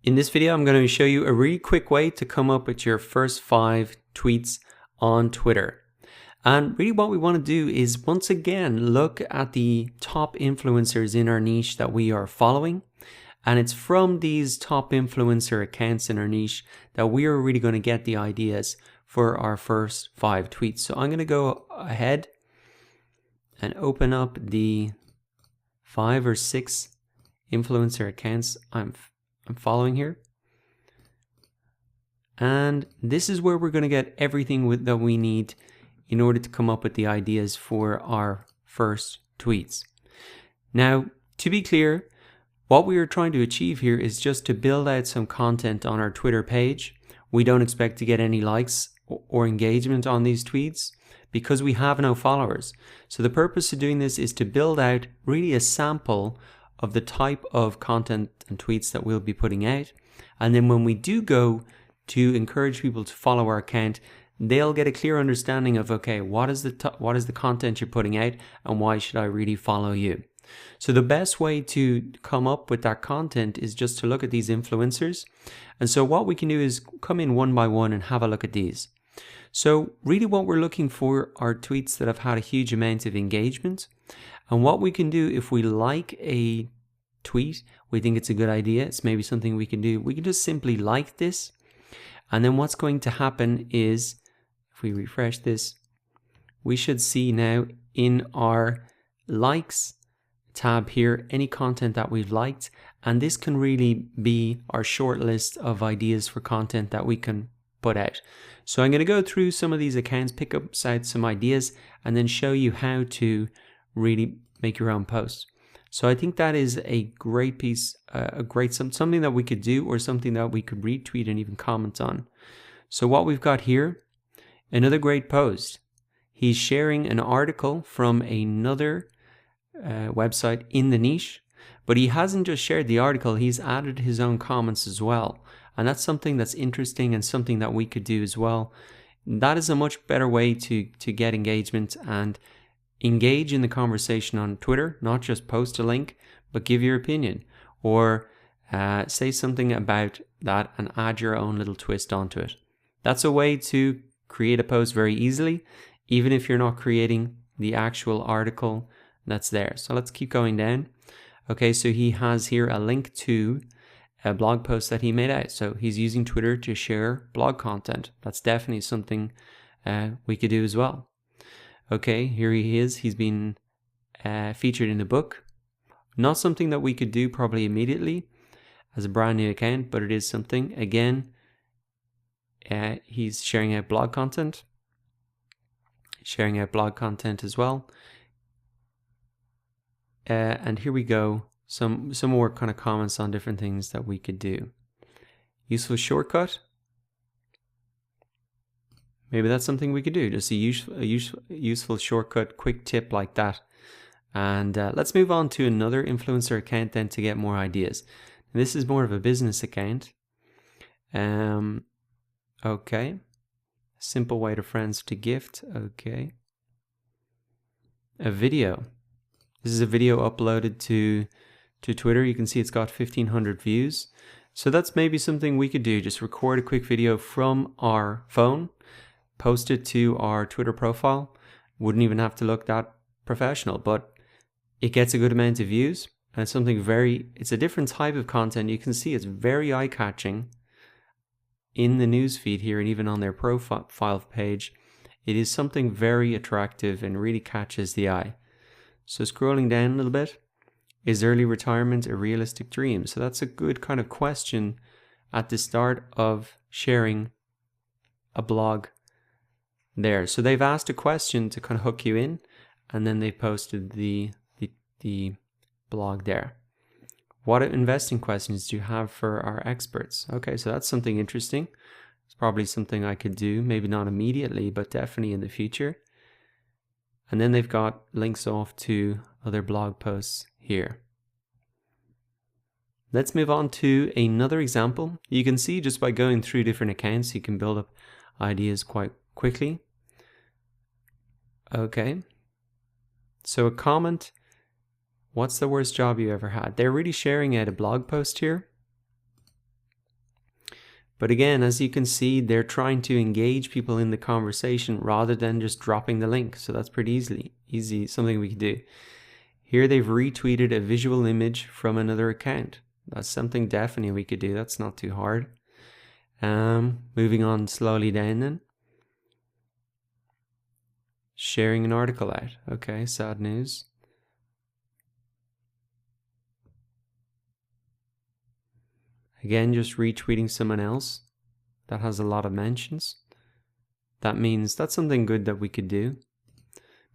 In this video, I'm going to show you a really quick way to come up with your first 5 tweets on Twitter. And really what we want to do is once again look at the top influencers in our niche that we are following. And it's from these top influencer accounts in our niche that we are really going to get the ideas for our first 5 tweets. So I'm going to go ahead and open up the 5 or 6 influencer accounts I'm following here. And this is where we're going to get everything that we need in order to come up with the ideas for our first tweets. Now, to be clear, what we are trying to achieve here is just to build out some content on our Twitter page. We don't expect to get any likes or engagement on these tweets because we have no followers. So the purpose of doing this is to build out really a sample of the type of content and tweets that we'll be putting out. And then when we do go to encourage people to follow our account, they'll get a clear understanding of, okay, what is the content you're putting out and why should I really follow you? So the best way to come up with that content is just to look at these influencers. And so what we can do is come in one by one and have a look at these. So really what we're looking for are tweets that have had a huge amount of engagement. And what we can do if we like a tweet, we think it's a good idea, it's maybe something we can do, we can just simply like this. And then what's going to happen is, if we refresh this, we should see now in our likes tab here, any content that we've liked. And this can really be our short list of ideas for content that we can put out. So I'm going to go through some of these accounts, pick up some ideas, and then show you how to really make your own post. So I think that is a great piece, something that we could do or something that we could retweet and even comment on. So what we've got here, another great post. He's sharing an article from another website in the niche, but he hasn't just shared the article, he's added his own comments as well. And that's something that's interesting and something that we could do as well. That is a much better way to get engagement and engage in the conversation on Twitter, not just post a link, but give your opinion or say something about that and add your own little twist onto it. That's a way to create a post very easily, even if you're not creating the actual article that's there. So let's keep going down. Okay, so he has here a link to a blog post that he made out. So he's using Twitter to share blog content. That's definitely something we could do as well. Okay, here he is. He's been featured in a book. Not something that we could do probably immediately as a brand new account, but it is something. Again, he's sharing out blog content. Sharing out blog content as well. And here we go. Some more kind of comments on different things that we could do. Useful shortcut. Maybe that's something we could do. Just a useful shortcut, quick tip like that. And let's move on to another influencer account then to get more ideas. And this is more of a business account. Okay. Simple way to friends to gift. Okay. A video. This is a video uploaded to Twitter. You can see it's got 1,500 views. So that's maybe something we could do. Just record a quick video from our phone, post it to our Twitter profile. Wouldn't even have to look that professional, but it gets a good amount of views. And it's something it's a different type of content. You can see it's very eye-catching in the newsfeed here and even on their profile page. It is something very attractive and really catches the eye. So scrolling down a little bit, is early retirement a realistic dream? So that's a good kind of question at the start of sharing a blog there. So they've asked a question to kind of hook you in, and then they posted the blog there. What investing questions do you have for our experts? Okay, so that's something interesting. It's probably something I could do, maybe not immediately, but definitely in the future. And then they've got links off to other blog posts here. Let's move on to another example. You can see just by going through different accounts, you can build up ideas quite quickly. Okay. So a comment, what's the worst job you ever had? They're really sharing out a blog post here. But again, as you can see, they're trying to engage people in the conversation rather than just dropping the link. So that's pretty easy, something we could do. Here they've retweeted a visual image from another account. That's something definitely we could do. That's not too hard. Moving on slowly down then. Sharing an article out. Okay, sad news. Again, just retweeting someone else that has a lot of mentions. That means that's something good that we could do.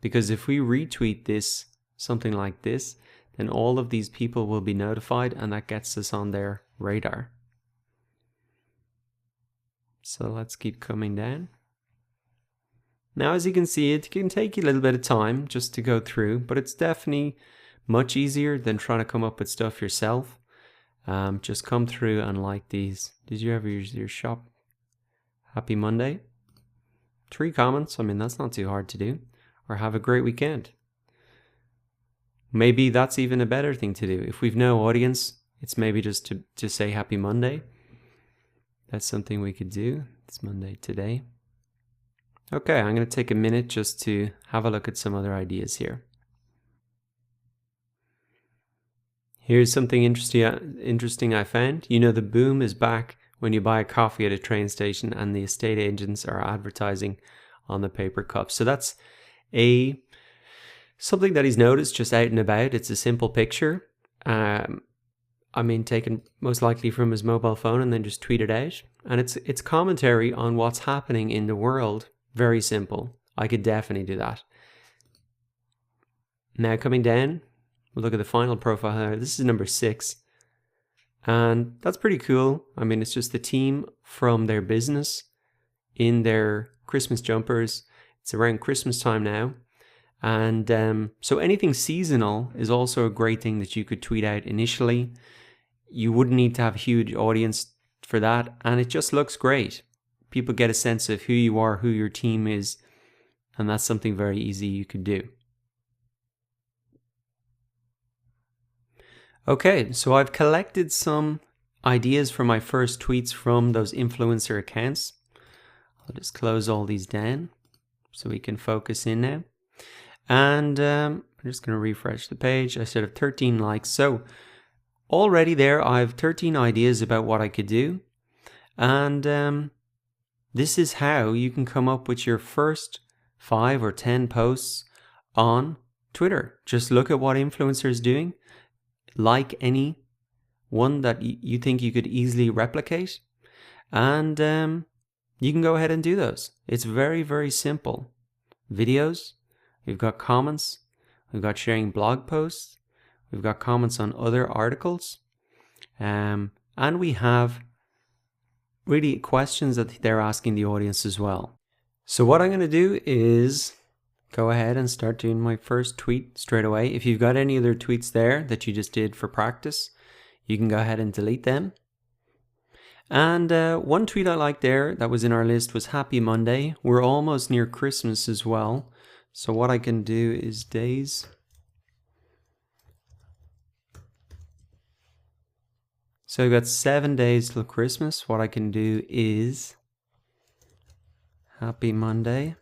Because if we retweet this, something like this, then all of these people will be notified and that gets us on their radar. So let's keep coming down. Now, as you can see, it can take you a little bit of time just to go through, but it's definitely much easier than trying to come up with stuff yourself. Just come through and like these. Did you ever use your shop? Happy Monday. 3 comments. I mean, that's not too hard to do. Or have a great weekend. Maybe that's even a better thing to do. If we've no audience, it's maybe just to say Happy Monday. That's something we could do. It's Monday today. Okay, I'm going to take a minute just to have a look at some other ideas here. Here's something interesting I found. You know, the boom is back when you buy a coffee at a train station and the estate agents are advertising on the paper cups. So that's something that he's noticed just out and about. It's a simple picture. I mean, taken most likely from his mobile phone and then just tweeted out. And it's commentary on what's happening in the world. Very simple. I could definitely do that. Now coming down, we'll look at the final profile here. This is number 6. And that's pretty cool. I mean, it's just the team from their business in their Christmas jumpers. It's around Christmas time now. And so anything seasonal is also a great thing that you could tweet out initially. You wouldn't need to have a huge audience for that. And it just looks great. People get a sense of who you are, who your team is. And that's something very easy you could do. Okay, so I've collected some ideas for my first tweets from those influencer accounts. I'll just close all these down so we can focus in now. And I'm just going to refresh the page. I said 13 likes. So already there, I have 13 ideas about what I could do. And this is how you can come up with your first 5 or 10 posts on Twitter. Just look at what influencer is doing. Like any one that you think you could easily replicate. And you can go ahead and do those. It's very, very simple. Videos. We've got comments. We've got sharing blog posts. We've got comments on other articles. And we have really questions that they're asking the audience as well. So what I'm going to do is go ahead and start doing my first tweet straight away. If you've got any other tweets there that you just did for practice, you can go ahead and delete them. And one tweet I liked there that was in our list was Happy Monday. We're almost near Christmas as well. So what I can do is days. So we've got 7 days till Christmas. What I can do is Happy Monday.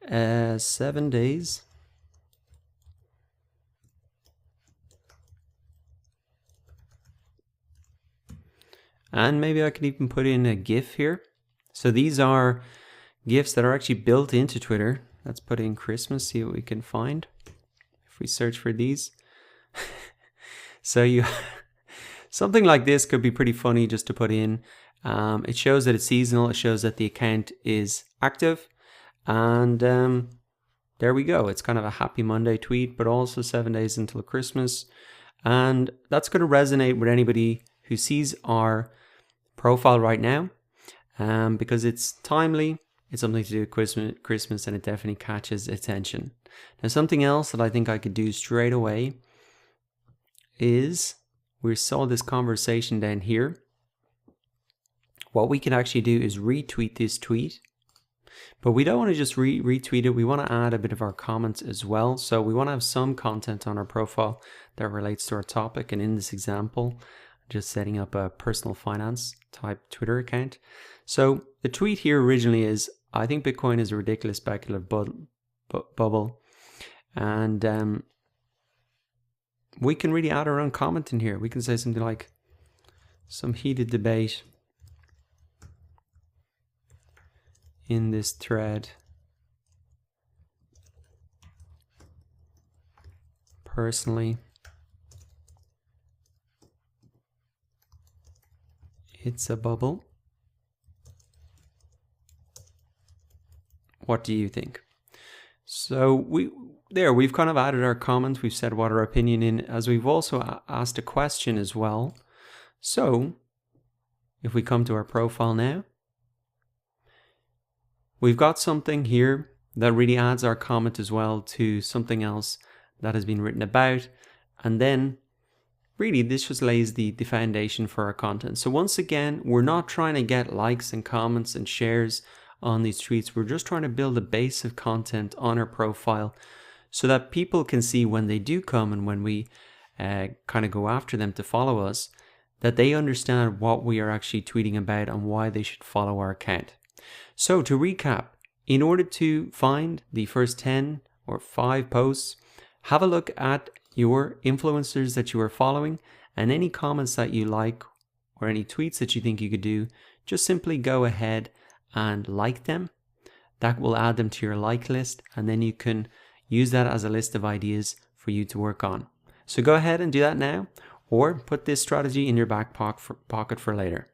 7 days. And maybe I can even put in a GIF here. So these are GIFs that are actually built into Twitter. Let's put in Christmas, see what we can find. If we search for these. So you something like this could be pretty funny just to put in. It shows that it's seasonal. It shows that the account is active. And there we go. It's kind of a Happy Monday tweet, but also 7 days until Christmas. And that's going to resonate with anybody who sees our profile right now, because it's timely. It's something to do with Christmas, and it definitely catches attention. Now, something else that I think I could do straight away is, we saw this conversation down here. What we can actually do is retweet this tweet. But we don't want to just retweet it. We want to add a bit of our comments as well. So we want to have some content on our profile that relates to our topic. And in this example, just setting up a personal finance type Twitter account. So the tweet here originally is, I think Bitcoin is a ridiculous speculative bubble. And we can really add our own comment in here. We can say something like, some heated debate in this thread. Personally, it's a bubble. What do you think? So we've kind of added our comments. We've said what our opinion is, as we've also asked a question as well. So if we come to our profile now, we've got something here that really adds our comment as well to something else that has been written about. And then really this just lays the foundation for our content. So once again, we're not trying to get likes and comments and shares on these tweets. We're just trying to build a base of content on our profile so that people can see when they do come and when we kind of go after them to follow us, that they understand what we are actually tweeting about and why they should follow our account. So to recap, in order to find the first 10 or 5 posts, have a look at your influencers that you are following and any comments that you like or any tweets that you think you could do, just simply go ahead and like them. That will add them to your like list, and then you can use that as a list of ideas for you to work on. So go ahead and do that now, or put this strategy in your back pocket for later.